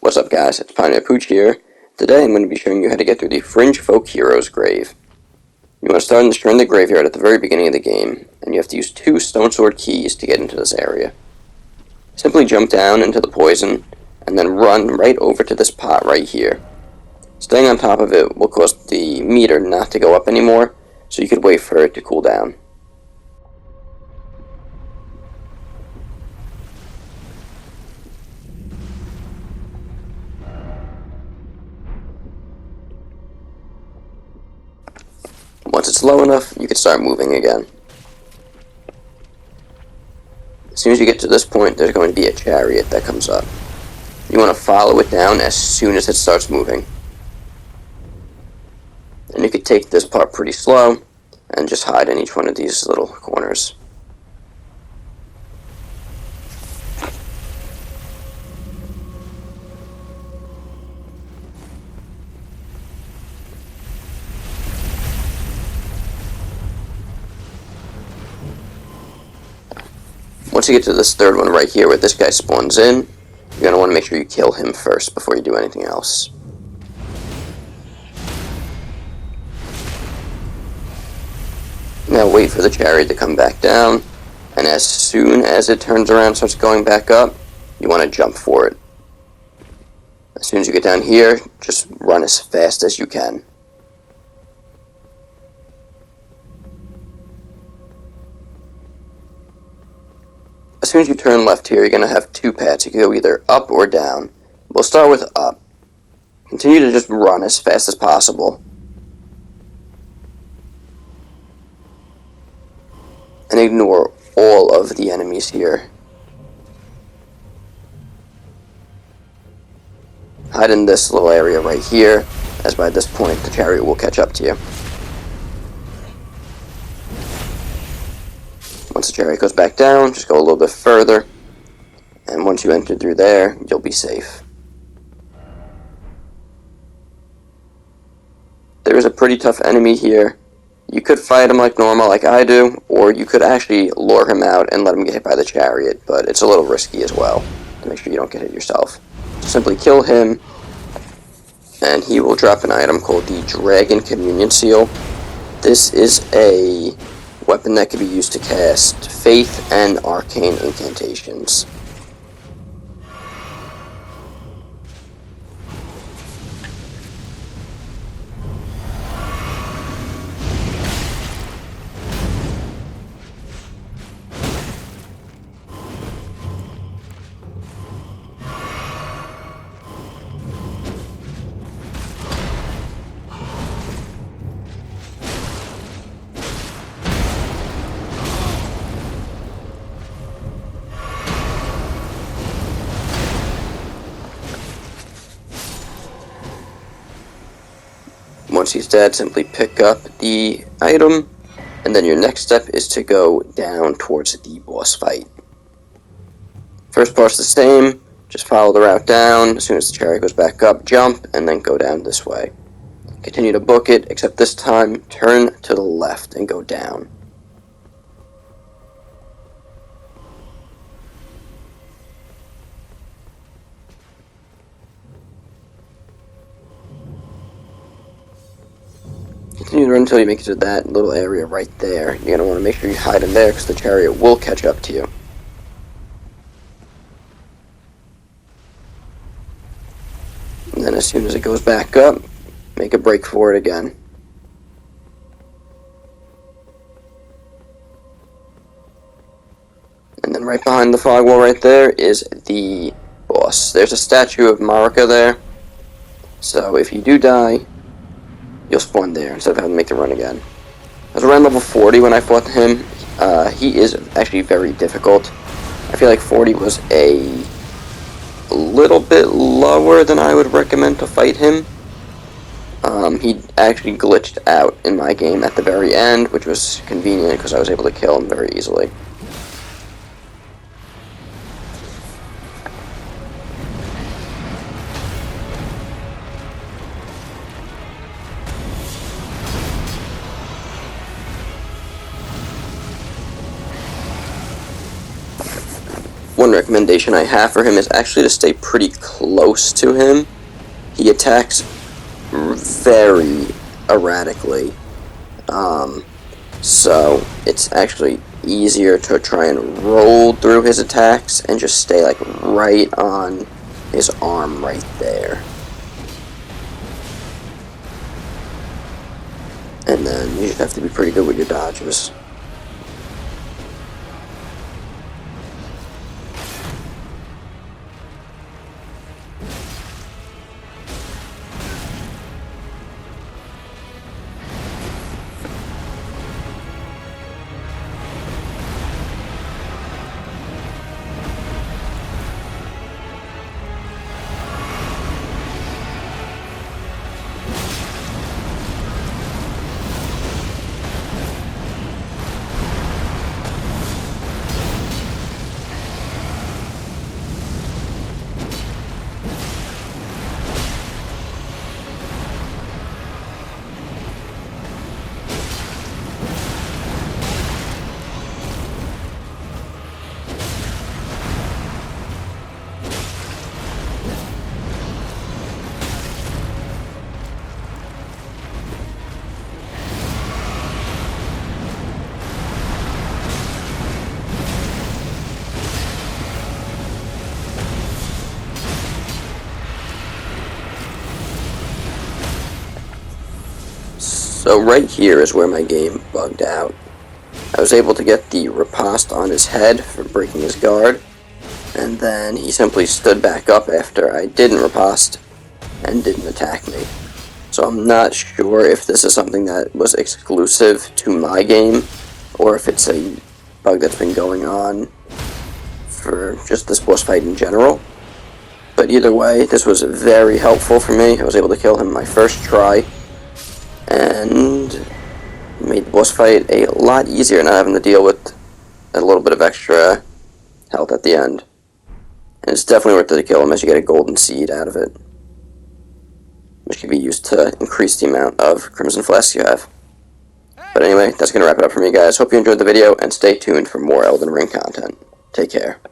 What's up guys, it's Pioneer Pooch here. Today I'm going to be showing you how to get through the Fringefolk hero's grave. You want to start in the graveyard at the very beginning of the game, and you have to use 2 stonesword keys to get into this area. Simply jump down into the poison, and then run right over to this pot right here. Staying on top of it will cause the meter not to go up anymore, so you could wait for it to cool down. Once it's low enough, you can start moving again. As soon as you get to this point, there's going to be a chariot that comes up. You want to follow it down as soon as it starts moving. And you could take this part pretty slow, and just hide in each one of these little corners. Once you get to this third one right here where this guy spawns in, you're going to want to make sure you kill him first before you do anything else. Now wait for the chariot to come back down, and as soon as it turns around and starts going back up, you want to jump for it. As soon as you get down here, just run as fast as you can. As soon as you turn left here, you're going to have 2 paths. You can go either up or down. We'll start with up. Continue to just run as fast as possible. And ignore all of the enemies here. Hide in this little area right here, as by this point the chariot will catch up to you. Once the chariot goes back down, just go a little bit further, and once you enter through there, you'll be safe. There is a pretty tough enemy here. You could fight him like normal, like I do, or you could actually lure him out and let him get hit by the chariot, but it's a little risky as well, to make sure you don't get hit yourself. So simply kill him, and he will drop an item called the Dragon Communion Seal. This is a weapon that can be used to cast Faith and Arcane incantations. Once he's dead, simply pick up the item, and then your next step is to go down towards the boss fight. First part's the same, just follow the route down. As soon as the chariot goes back up, jump, and then go down this way. Continue to book it, except this time, turn to the left and go down. Continue to run until you make it to that little area right there. You're going to want to make sure you hide in there because the chariot will catch up to you. And then as soon as it goes back up, make a break for it again. And then right behind the fog wall right there is the boss. There's a statue of Marika there. So if you do die, you'll spawn there instead of having to make the run again. I was around level 40 when I fought him. He is actually very difficult. I feel like 40 was a little bit lower than I would recommend to fight him. He actually glitched out in my game at the very end, which was convenient because I was able to kill him very easily. one recommendation I have for him is actually to stay pretty close to him. He attacks very erratically. So it's actually easier to try and roll through his attacks and just stay like right on his arm right there. And then you just have to be pretty good with your dodges. So right here is where my game bugged out. I was able to get the riposte on his head for breaking his guard, and then he simply stood back up after I didn't riposte and didn't attack me. So I'm not sure if this is something that was exclusive to my game, or if it's a bug that's been going on for just this boss fight in general. But either way, this was very helpful for me. I was able to kill him my first try, and made the boss fight a lot easier, not having to deal with a little bit of extra health at the end. And it's definitely worth it to kill him, as you get a golden seed out of it, which can be used to increase the amount of crimson flasks you have. But anyway, that's going to wrap it up for me, guys. Hope you enjoyed the video, and stay tuned for more Elden Ring content. Take care.